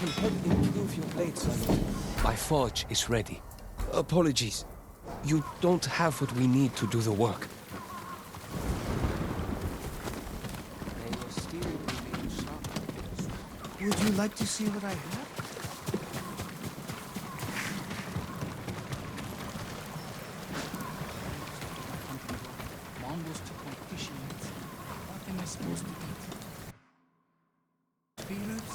can help improve your blade, son. My forge is ready. Apologies. You don't have what we need to do the work. May your steel remain sharp. Would you like to see what I have? Mom was to go fishing. What am I supposed to do? Peanuts?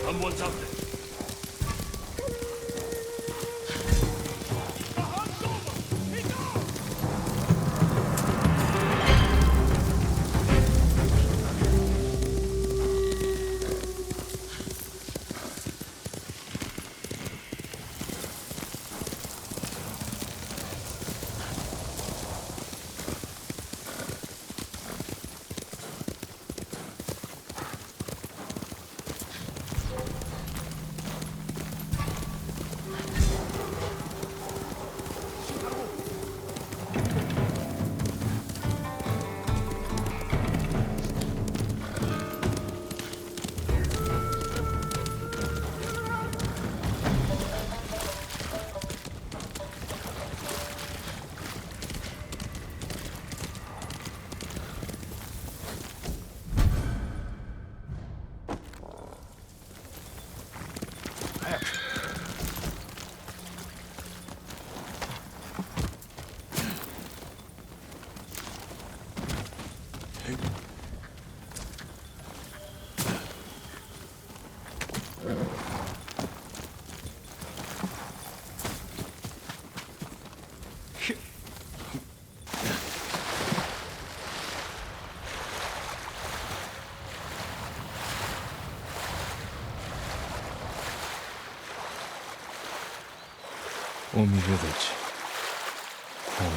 Someone's out there. Omi village. Home.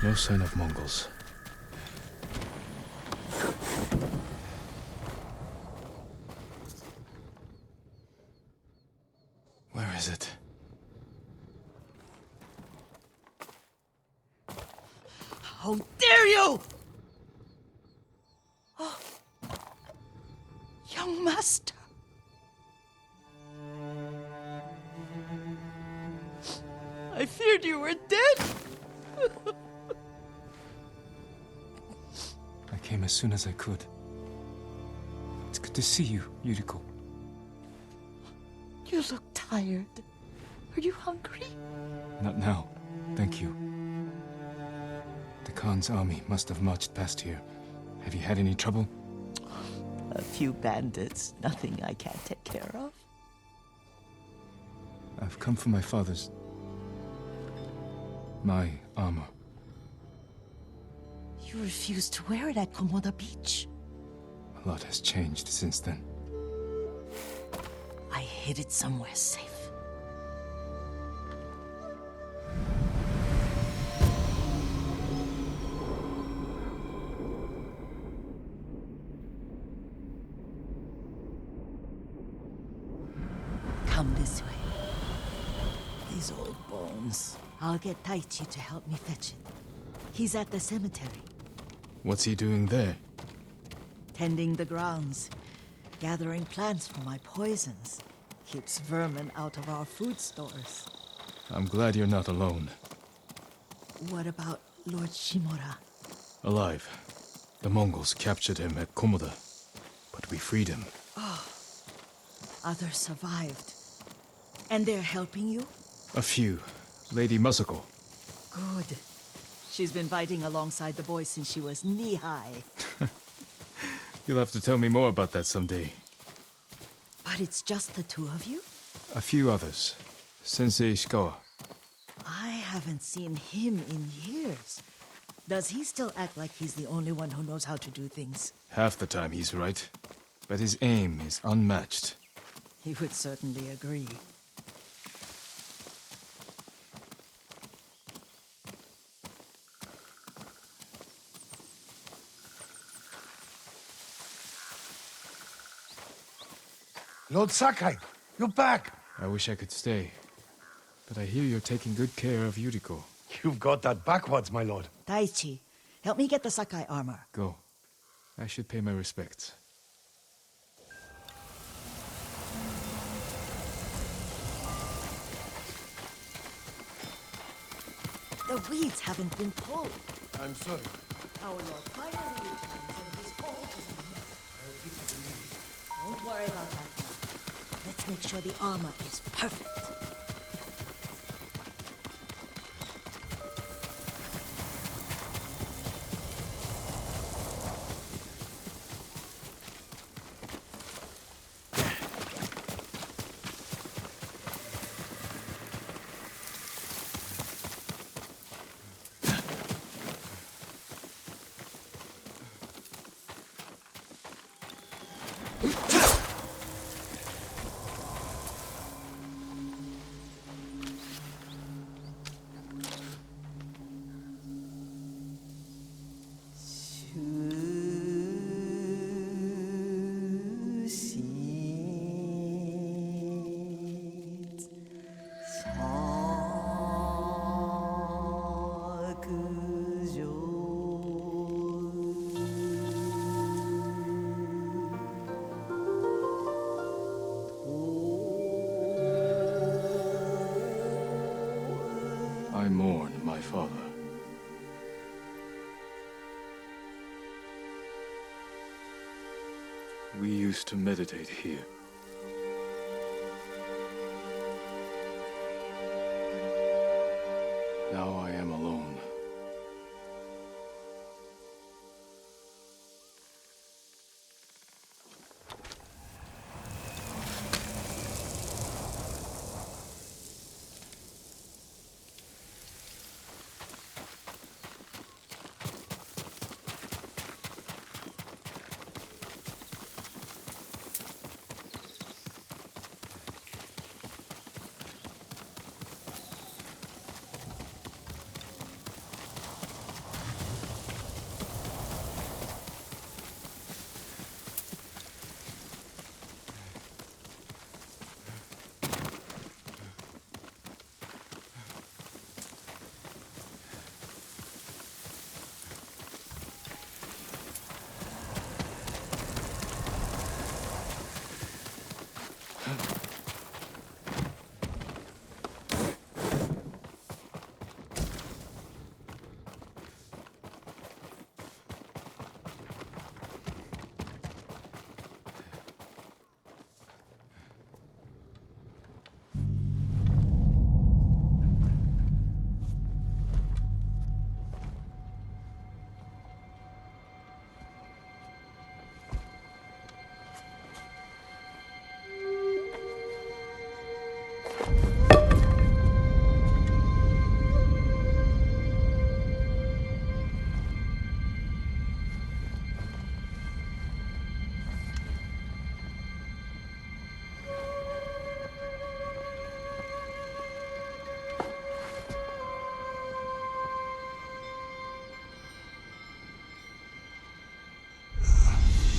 No sign of Mongols. Where is it? How dare you! Oh. Young master. I feared you were dead. I came as soon as I could. It's good to see you, Yuriko. You look tired. Are you hungry? Not now, thank you. The Khan's army must have marched past here. Have you had any trouble? A few bandits. Nothing I can't take care of. I've come for my father's... my armor. You refused to wear it at Komoda Beach. A lot has changed since then. I hid it somewhere safe. Come this way. These old bones. I'll get Taichi to help me fetch it. He's at the cemetery, What's he doing there? tending the grounds, gathering plants for my poisons. Keeps vermin out of our food stores. I'm glad you're not alone. What about Lord Shimura? Alive. The Mongols captured him at Komoda, but we freed him. Others survived. And they're helping you? A few. Lady Masako. Good. She's been fighting alongside the boys since she was knee-high. You'll have to tell me more about that someday. But it's just the two of you? A few others. Sensei Ishikawa. I haven't seen him in years. Does he still act like he's the only one who knows how to do things? Half the time he's right. But his aim is unmatched. He would certainly agree. Lord Sakai, you're back. I wish I could stay. But I hear you're taking good care of Yuriko. You've got that backwards, my lord. Taichi, help me get the Sakai armor. Go. I should pay my respects. The weeds haven't been pulled. I'm sorry. Our Lord finally returns and his home is a mess. Don't worry about that now. Let's make sure the armor is perfect. I mourn my father. We used to meditate here. Now I am alone.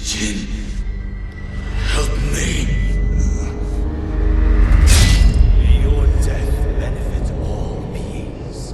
Jin, help me. Your death benefits all beings.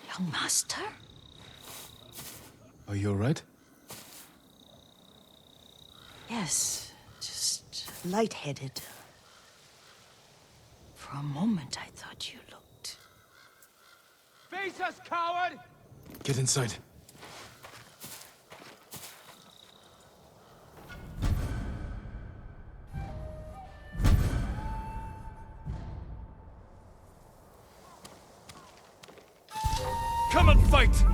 Young master? Are you alright? Yes, just lightheaded. For a moment, I thought you looked... Face us, coward! Get inside. Come and fight!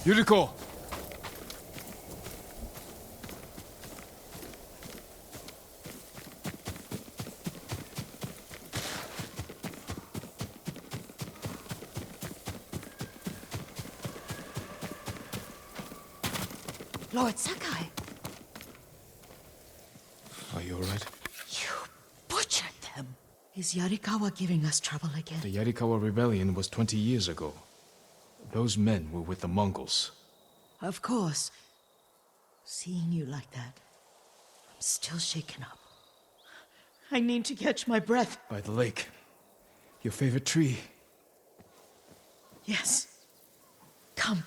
Yuriko! Lord Sakai, Are you alright? you butchered them. Is Yarikawa giving us trouble again? The Yarikawa rebellion was 20 years ago. Those men were with the Mongols. Of course. Seeing you like that, I'm still shaken up. I need to catch my breath. By the lake. Your favorite tree. Yes. Come.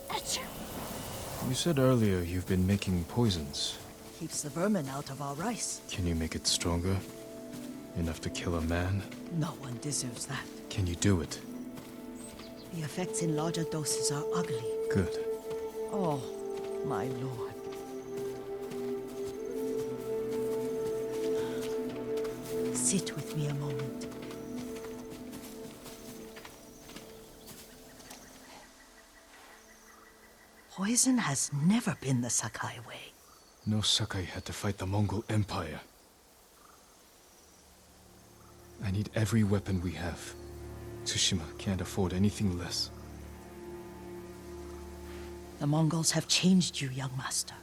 Achoo! You said earlier you've been making poisons. Keeps the vermin out of our rice. Can you make it stronger? Enough to kill a man? No one deserves that. Can you do it? The effects in larger doses are ugly. Good. Oh, my lord. Sit with me a moment. Poison has never been the Sakai way. No Sakai had to fight the Mongol Empire. I need every weapon we have. Tsushima can't afford anything less. The Mongols have changed you, young master.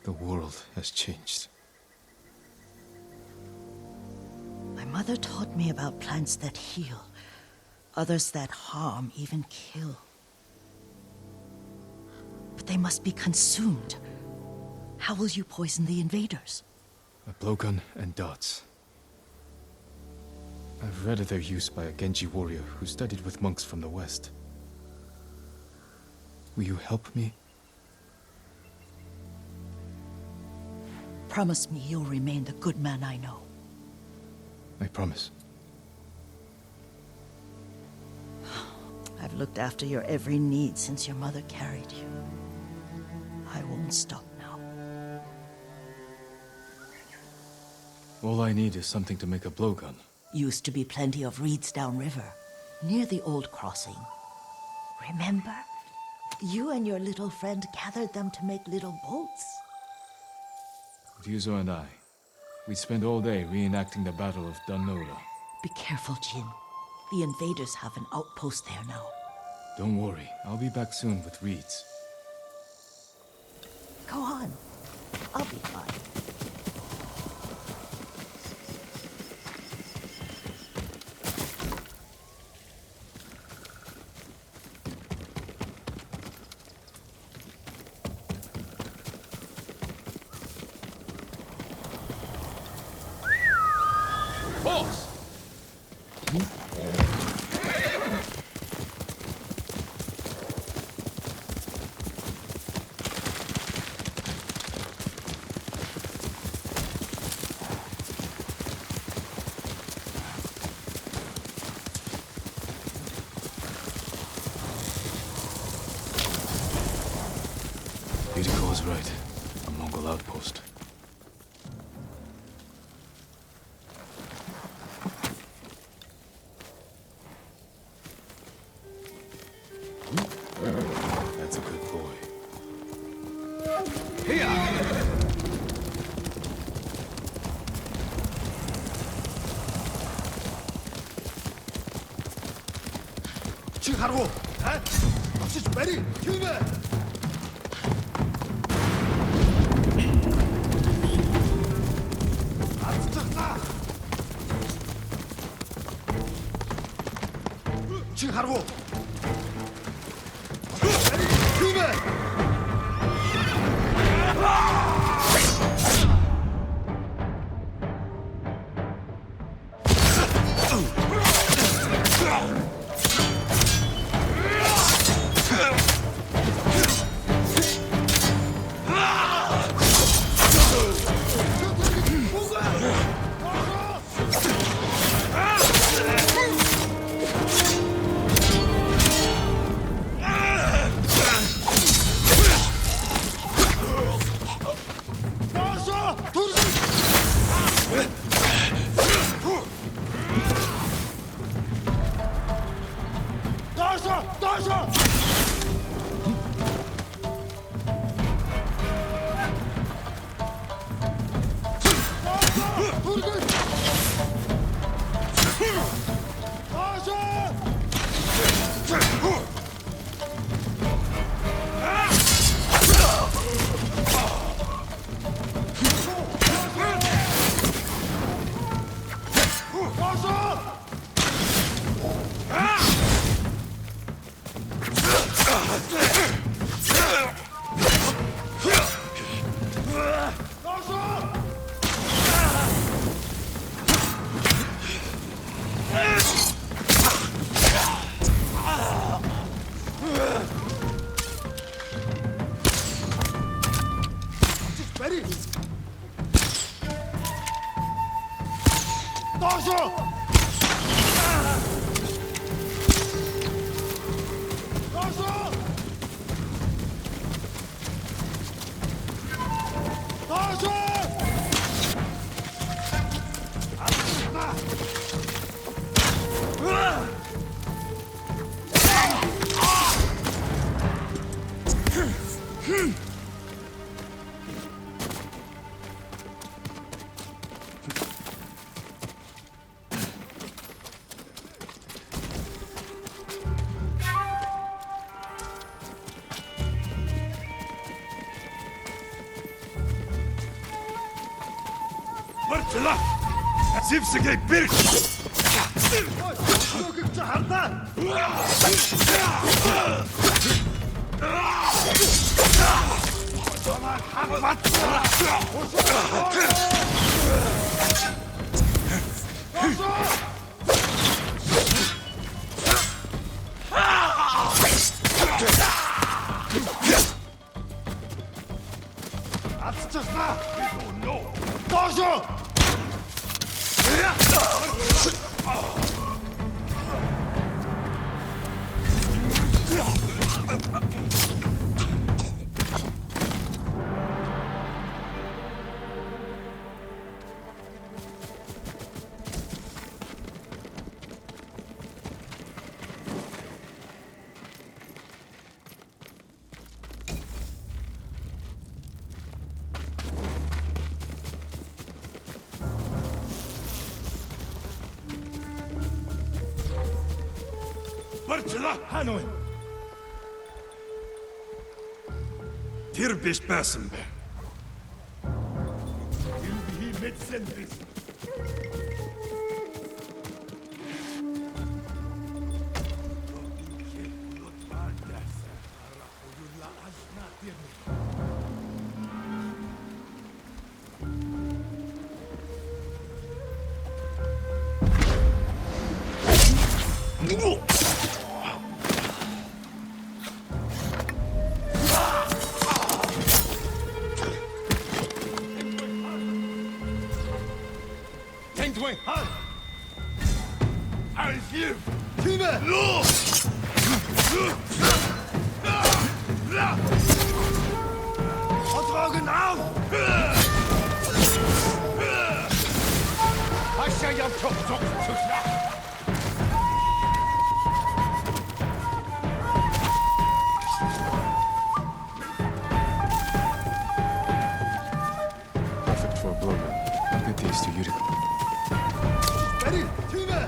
The world has changed. My mother taught me about plants that heal, others that harm, even kill. But they must be consumed. How will you poison the invaders? A blowgun and darts. I've read of their use by a Genji warrior who studied with monks from the west. Will you help me? Promise me you'll remain the good man I know. I promise. I've looked after your every need since your mother carried you. I won't stop now. All I need is something to make a blowgun. Used to be plenty of reeds downriver, near the old crossing. Remember? You and your little friend gathered them to make little boats. Ryuzo and I, we'd spend all day reenacting the Battle of Dannoura. Be careful, Jin. The invaders have an outpost there now. Don't worry, I'll be back soon with reeds. Go on. I'll be fine. Horse! Yuriko was right. A Mongol outpost. That's a good boy. 칭하라고! 없이 빨리! 힘내! 칭하라고! 힘내! Барчлаа. Зевсгээ бэрх. Өнөөгөө чи хардаа. Атчихлаа. Доошо. Барчлаа. Хаана вэ? Тэр биш байсан бэ. Би мэдсэн биш. Тэнгуэн. Архив. Тимэ. Хатгааг нь аа. Хашаа явчих. Цогцлаа. Perfect for a blowgun. I'll get these to Yuriko. Бари. Тимэ.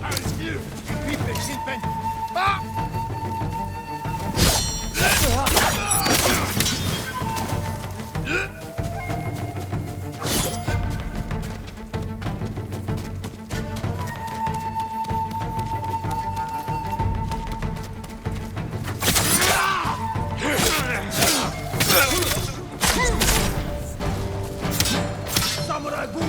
Архив. Би бэшин бэн. Самурай буу.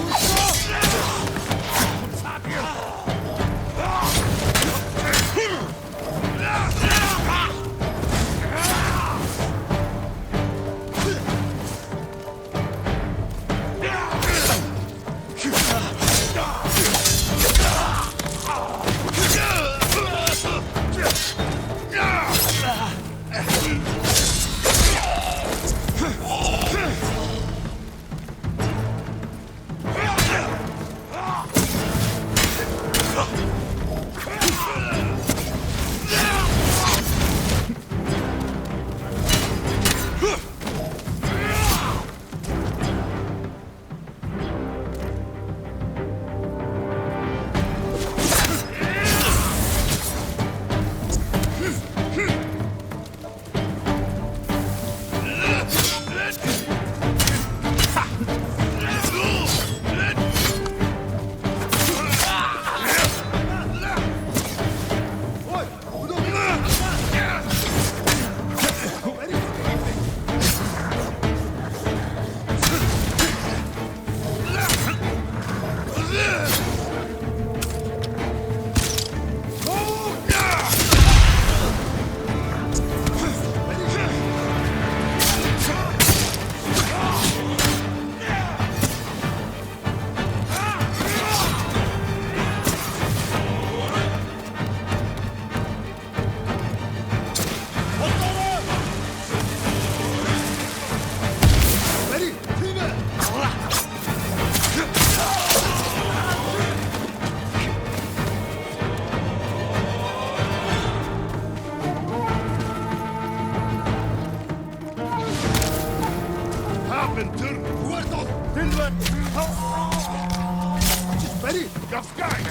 Гавскай!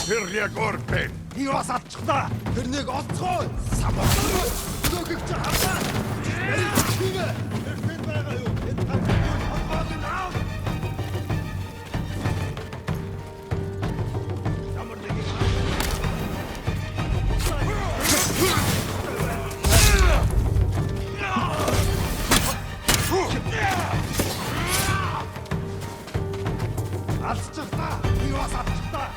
Тэр яг орпен. Би бас алчихлаа. Тэрнийг олцгоо. Самбар. Нөгөөг чи харлаа. Тэр тийм ээ. Тэр байгаа юу? Алцчихлаа. Би бас алцчихлаа.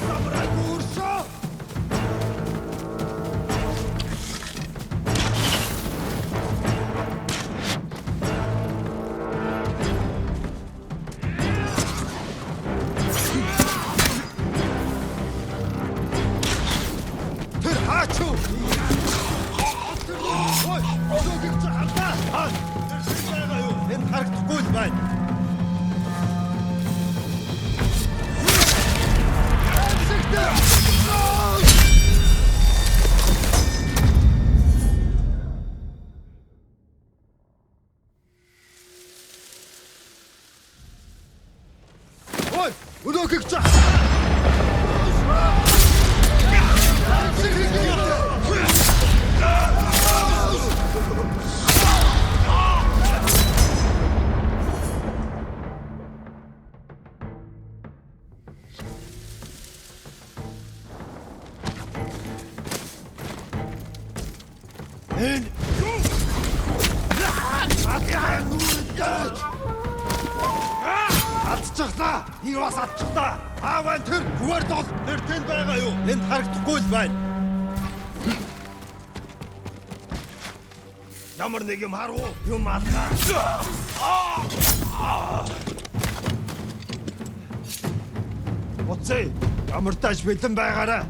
Самурай гүршөө. Тэр хаач юу? Ой, өнөөдөр чи хандаа. Тэр шиг байгаа юу? Энэ харагдахгүй л байна. Ой, өнөөдөр чи энэ алдчихлаа. Би бас алдчихлаа. Аавын тэр зүгээр тол тэр тэнд байгаа юу? Энд харагдахгүй л байна. Ямар нэг юм харуу юм алгаа. Оцей, ямар тааш бэлэн байгаарай.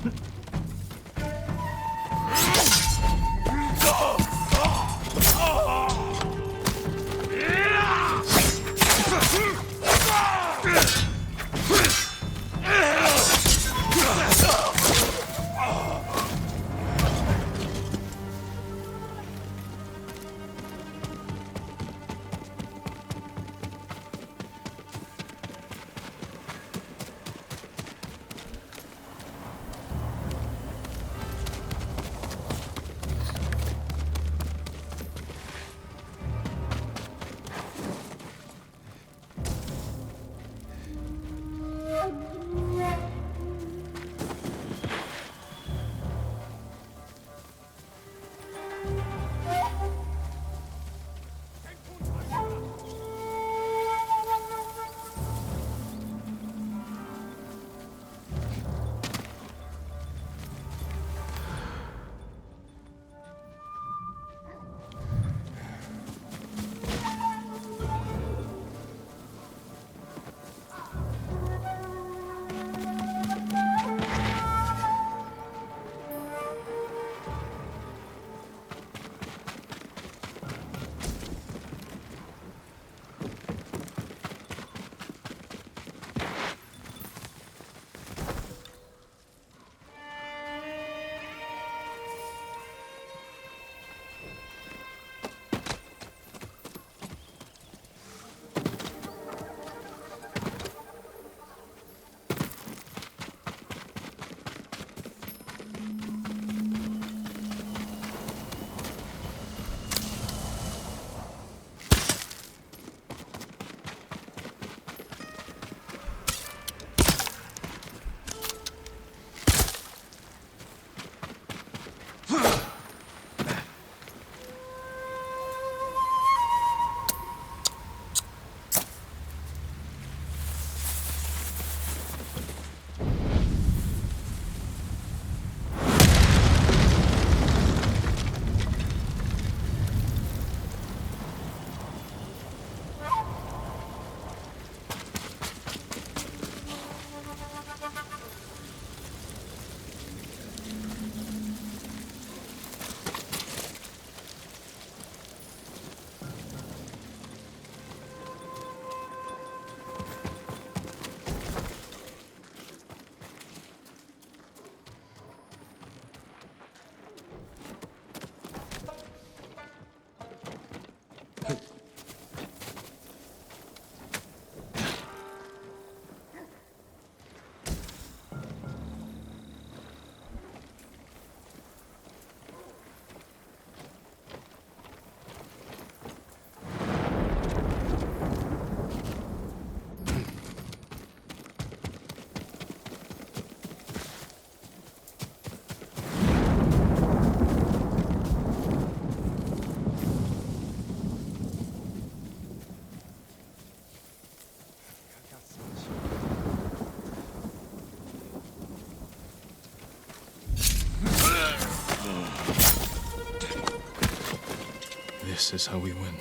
This is how we win.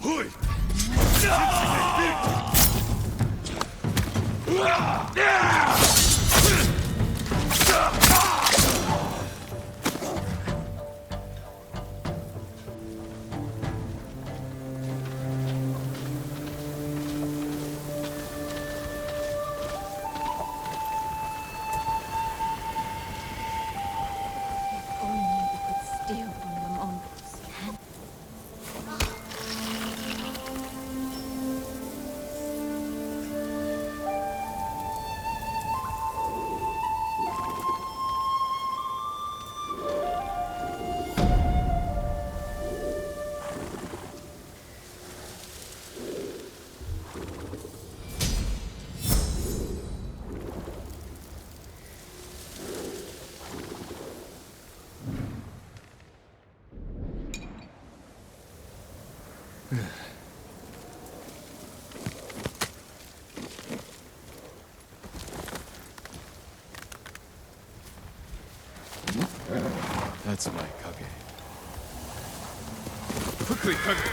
Hui! Only we could steal from the Mongols. That's my Kage. Quickly, Kage!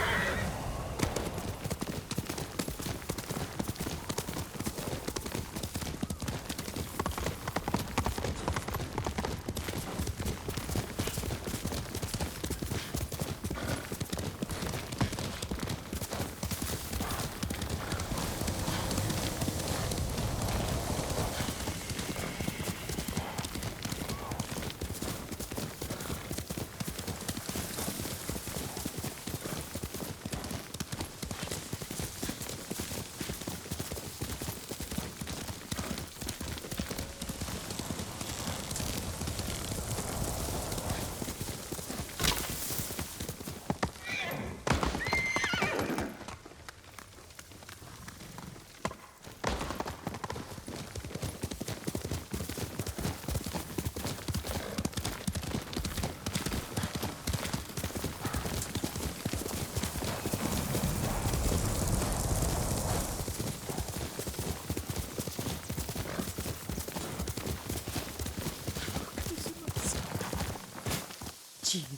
Jean,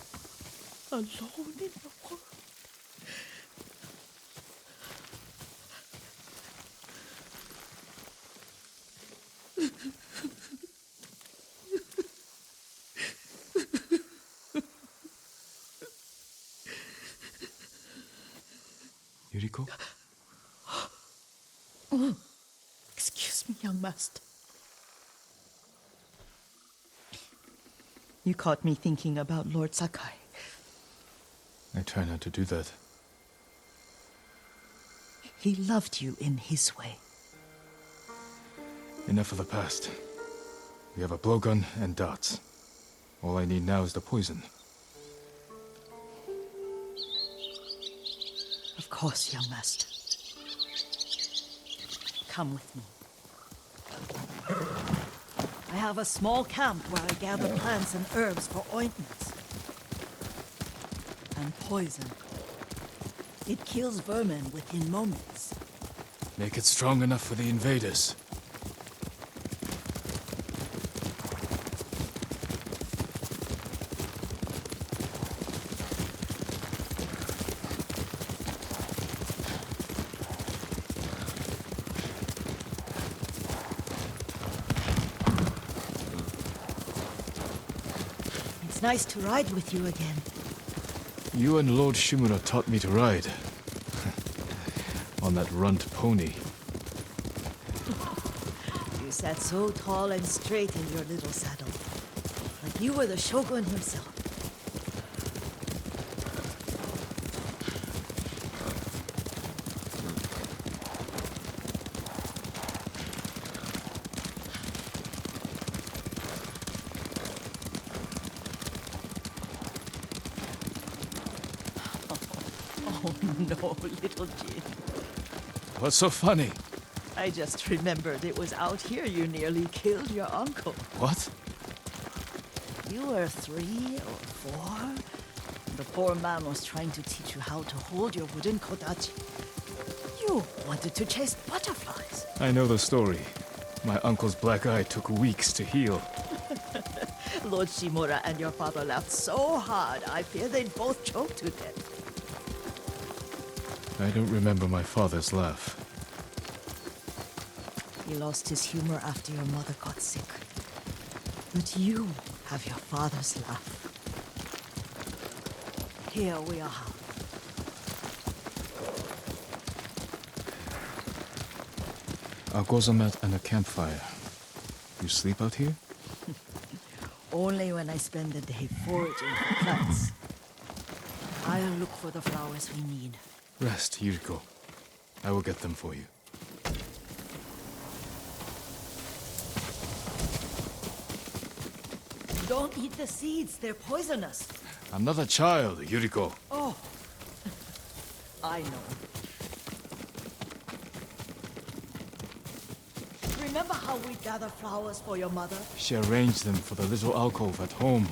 alone in the world. Yuriko? Excuse me, young master. You caught me thinking about Lord Sakai. I try not to do that. He loved you in his way. Enough of the past. We have a blowgun and darts. All I need now is the poison. Of course, young master. Come with me. I have a small camp where I gather plants and herbs for ointments. And poison. It kills vermin within moments. Make it strong enough for the invaders. It's nice to ride with you again. You and Lord Shimura taught me to ride. On that runt pony. You sat so tall and straight in your little saddle. Like you were the shogun himself. Oh no, little Jin. What's so funny? I just remembered it was out here you nearly killed your uncle. What? You were 3 or 4? The poor man was trying to teach you how to hold your wooden kodachi. You wanted to chase butterflies. I know the story. My uncle's black eye took weeks to heal. Lord Shimura and your father laughed so hard, I fear they'd both choke to death. I don't remember my father's laugh. He lost his humor after your mother got sick. But you have your father's laugh. Here we are. A gozamat and a campfire. You sleep out here? Only when I spend the day foraging for plants. I'll look for the flowers we need. Rest, Yuriko. I will get them for you. Don't eat the seeds, they're poisonous. I'm not a child, Yuriko. Oh, I know. Remember how we gather flowers for your mother? She arranged them for the little alcove at home.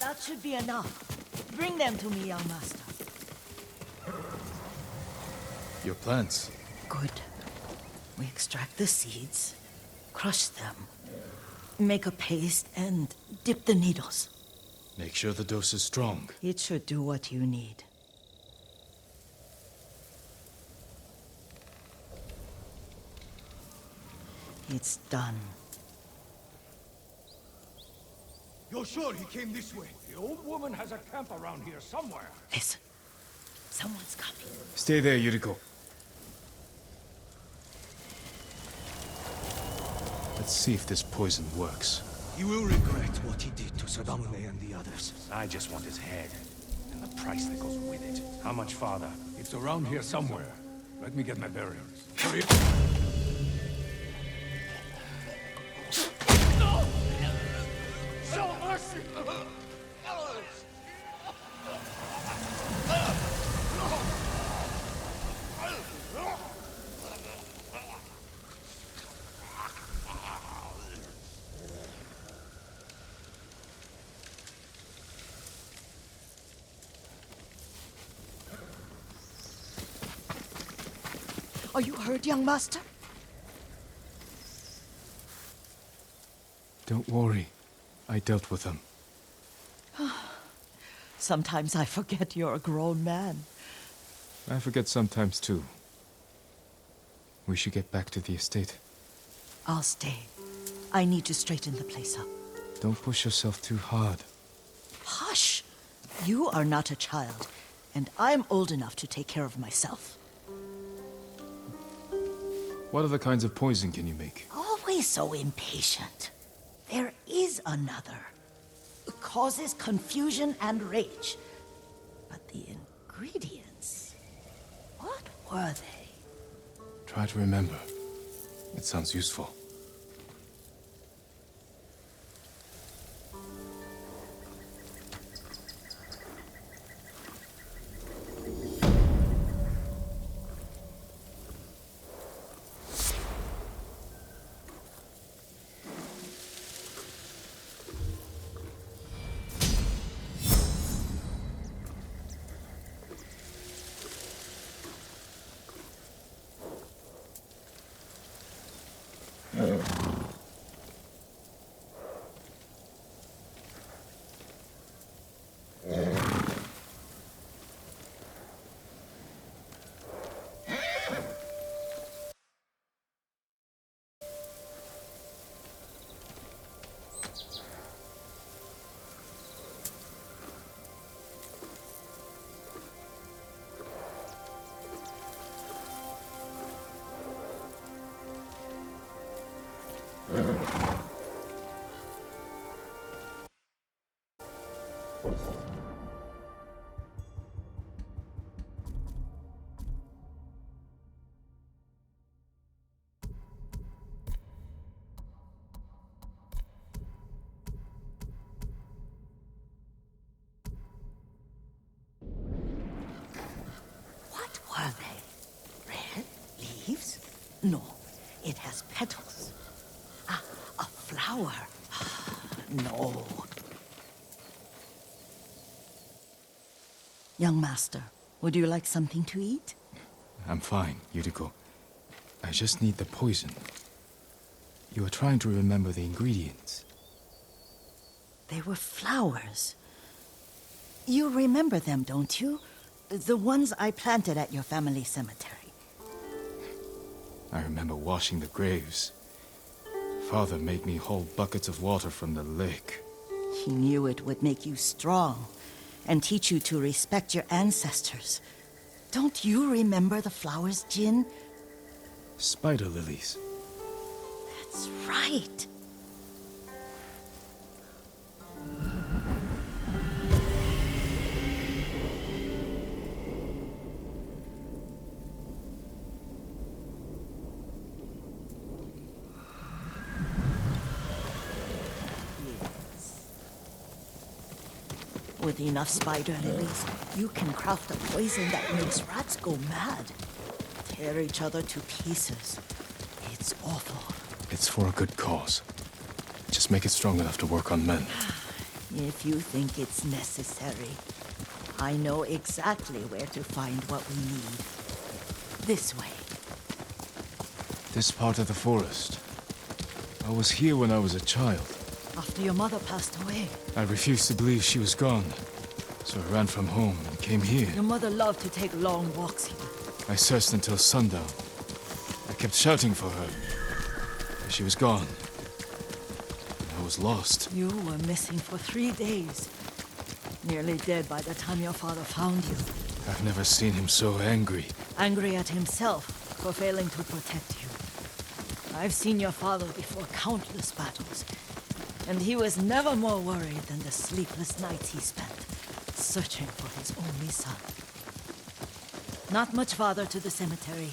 That should be enough. Bring them to me, young master. Your plants. Good. We extract the seeds, crush them, make a paste, and dip the needles. Make sure the dose is strong. It should do what you need. It's done. You're sure he came this way? The old woman has a camp around here somewhere. Listen. Someone's coming. Stay there, Yuriko. Let's see if this poison works. He will regret what he did to Sadamune and the others. I just want his head. And the price that goes with it. How much farther? It's around here somewhere. Let me get my bearings. Hurry! Show mercy! Are you hurt, young master? Don't worry. I dealt with them. Sometimes I forget you're a grown man. I forget sometimes too. We should get back to the estate. I'll stay. I need to straighten the place up. Don't push yourself too hard. Hush! You are not a child, and I'm old enough to take care of myself. What other kinds of poison can you make? Always so impatient. There is another. It causes confusion and rage. But the ingredients... what were they? Try to remember. It sounds useful. What were they? Red leaves? No, it has petals. Ah, a flower. No. Young master, would you like something to eat? I'm fine, Yuriko. I just need the poison. You were trying to remember the ingredients. They were flowers. You remember them, don't you? The ones I planted at your family cemetery. I remember washing the graves. Father made me haul buckets of water from the lake. He knew it would make you strong and teach you to respect your ancestors. Don't you remember the flowers, Jin? Spider lilies. That's right. With enough spider lilies, you can craft a poison that makes rats go mad. Tear each other to pieces. It's awful. It's for a good cause. Just make it strong enough to work on men. If you think it's necessary, I know exactly where to find what we need. This way. This part of the forest. I was here when I was a child. After your mother passed away. I refused to believe she was gone. So I ran from home and came here. Your mother loved to take long walks here. I searched until sundown. I kept shouting for her. But she was gone. I was lost. You were missing for 3 days. Nearly dead by the time your father found you. I've never seen him so angry. Angry at himself for failing to protect you. I've seen your father before countless battles. And he was never more worried than the sleepless nights he spent searching for his only son. Not much farther to the cemetery.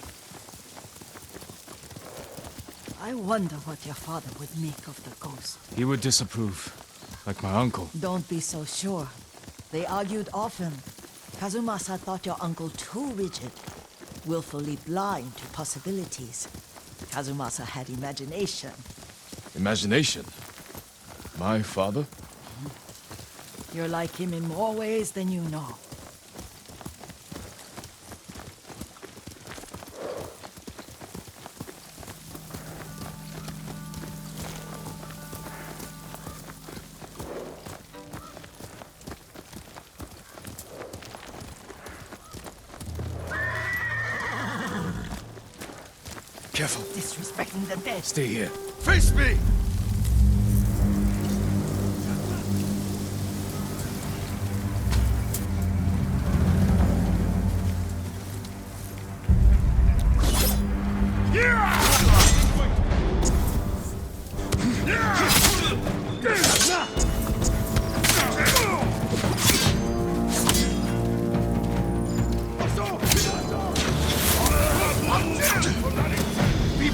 I wonder what your father would make of the ghost. He would disapprove, like my uncle. Don't be so sure. They argued often. Kazumasa thought your uncle too rigid, willfully blind to possibilities. Kazumasa had imagination. Imagination? My father? You're like him in more ways than you know. Careful. Disrespecting the dead. Stay here. Face me! Be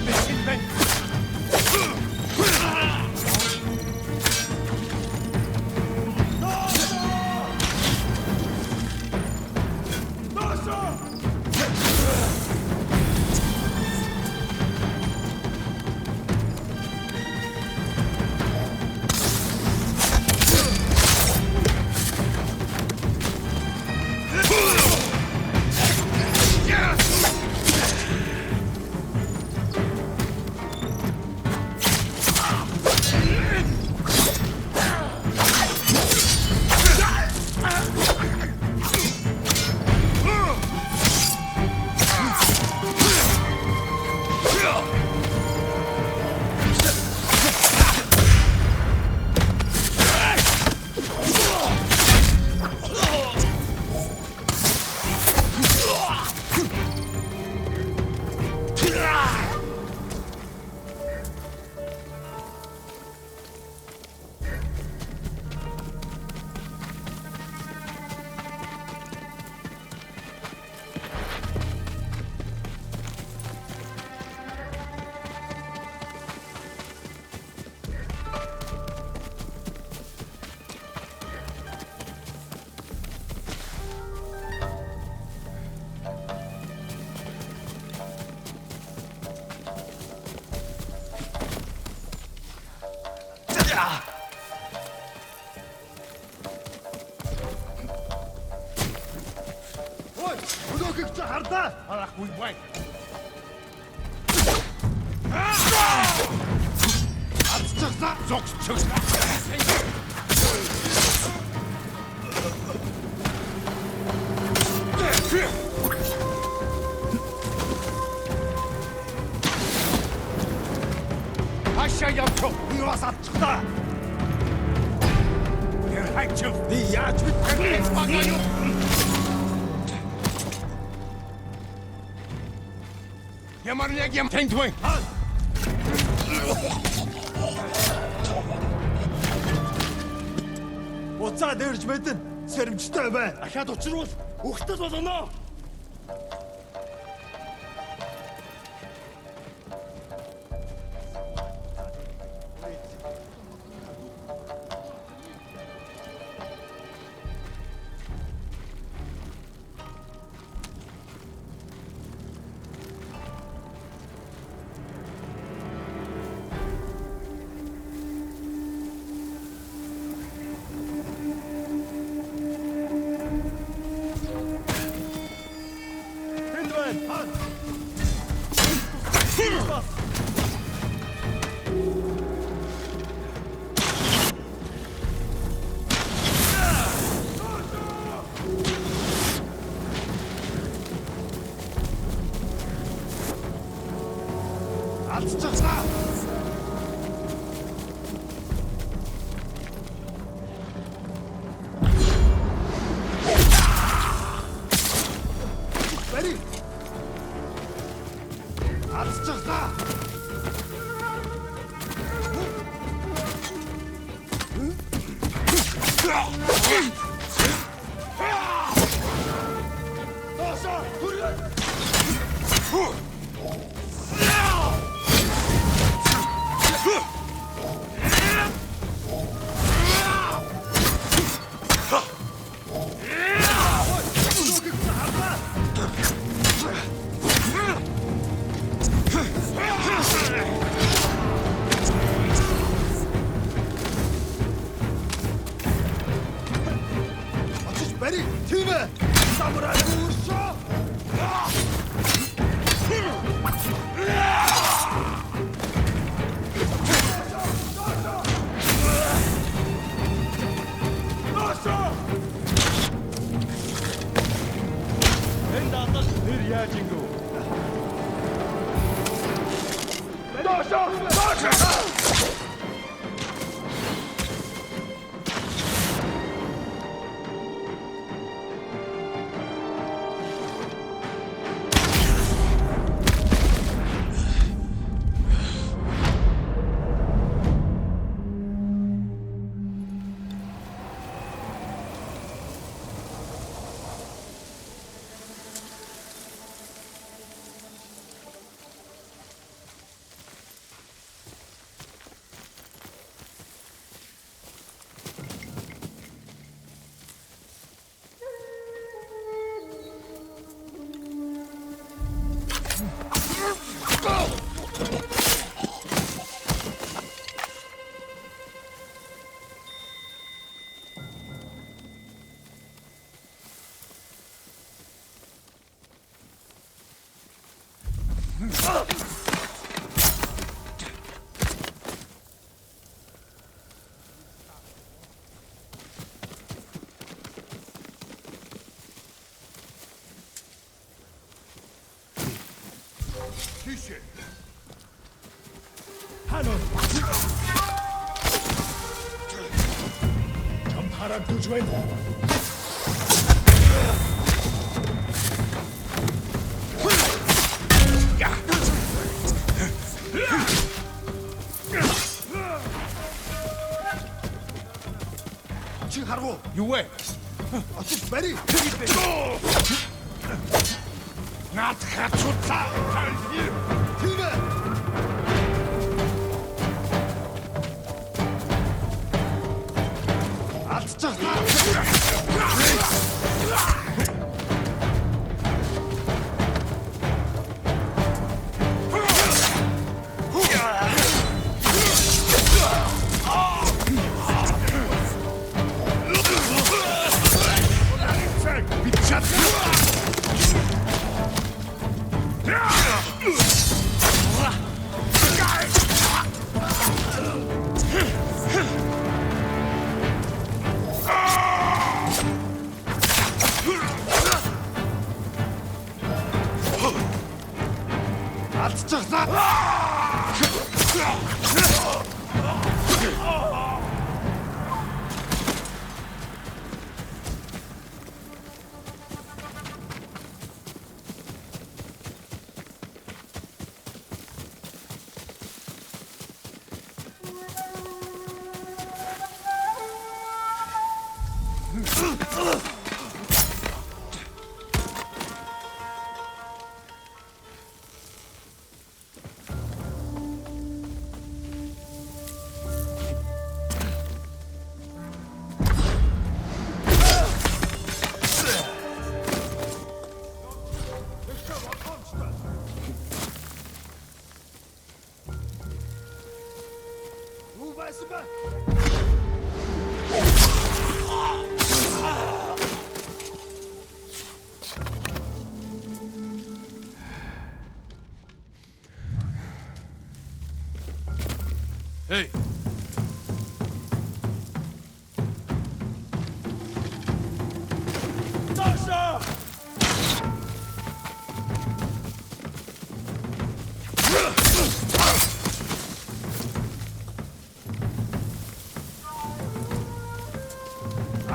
Ой, өнөөхийг чи хардаа. Арахгүй бай. Ацчихсан. Зогсчихсан. Хашаа явчих. Би бас ацчихлаа. Тэр хайчих. Би яаж мэдэх вэ? Багаа юу? Ямар нэг юм тэнтвэн. Уцаа дэрж мэдэн. Сэрэмжтэй бай. Ахаад учруул. Ухтал болно. Ацчихлаа. Бари. Ацчихлаа. Тоша, хүрээ. Бари, тийм ээ. Самурай ууршаа. Энэ датал нэр яаж ингэв? Тише. Хано. Чам хараад дүүж байна. Чи харгу. Юу вэ? Очиж бари. Наад хацууцаа. Тийм ээ. Ацчихлаа.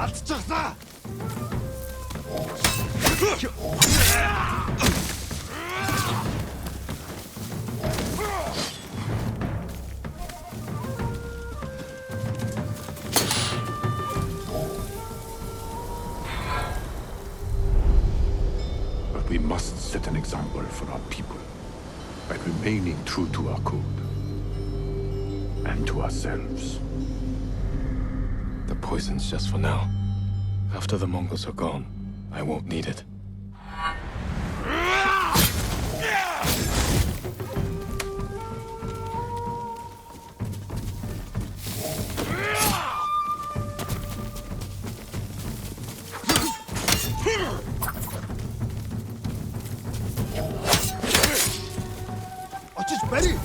Алдчихлаа. But we must set an example for our people by remaining true to our code and to ourselves. The poison's just for now. After the Mongols are gone, I won't need it. Очиж барь.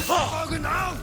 Агнаа.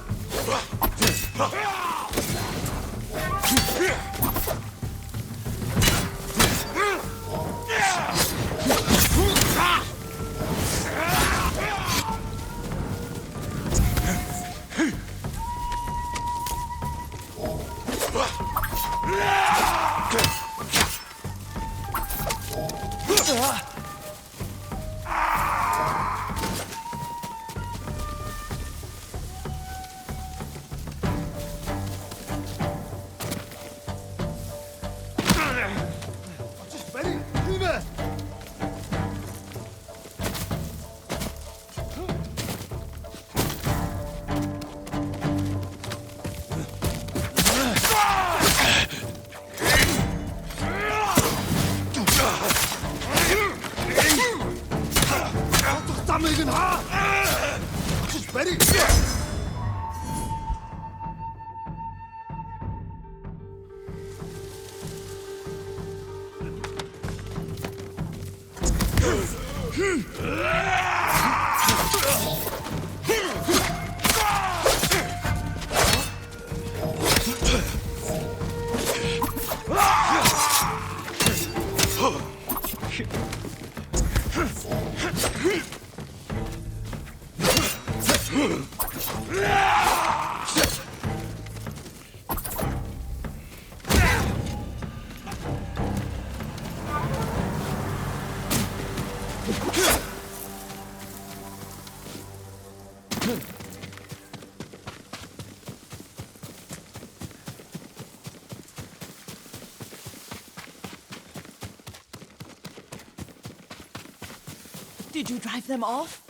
Did you drive them off?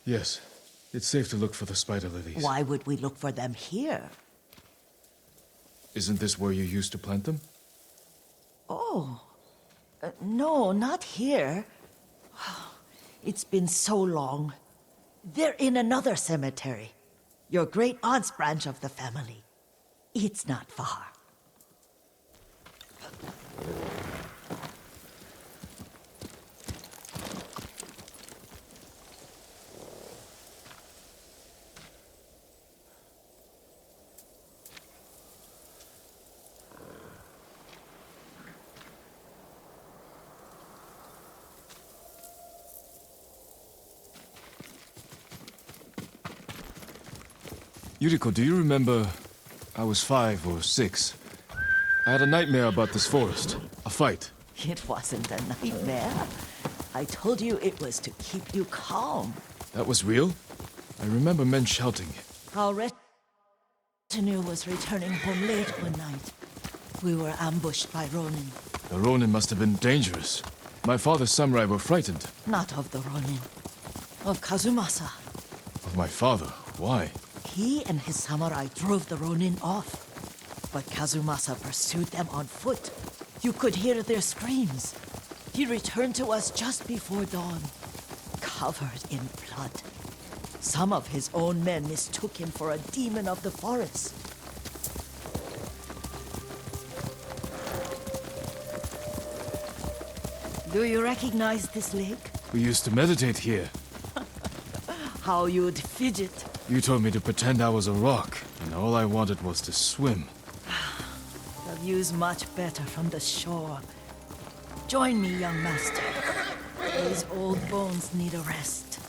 Yes. It's safe to look for the spider lilies. Why would we look for them here? Isn't this where you used to plant them? Oh. No, not here. It's been so long. They're in another cemetery. Your great-aunt's branch of the family. It's not far. Yuriko, do you remember... I was 5 or 6. I had a nightmare about this forest. A fight. It wasn't a nightmare. I told you it was to keep you calm. That was real? I remember men shouting. Our retinue was returning home late one night. We were ambushed by Ronin. The Ronin must have been dangerous. My father's samurai were frightened. Not of the Ronin. Of Kazumasa. Of my father? Why? He and his samurai drove the Ronin off. But Kazumasa pursued them on foot. You could hear their screams. He returned to us just before dawn, covered in blood. Some of his own men mistook him for a demon of the forest. Do you recognize this lake? We used to meditate here. How you'd fidget. You told me to pretend I was a rock, and all I wanted was to swim. The view's much better from the shore. Join me, young master. These old bones need a rest.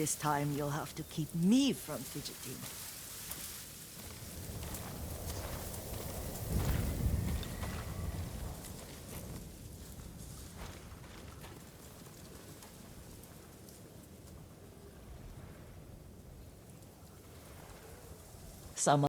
This time you'll have to keep me from fidgeting. Some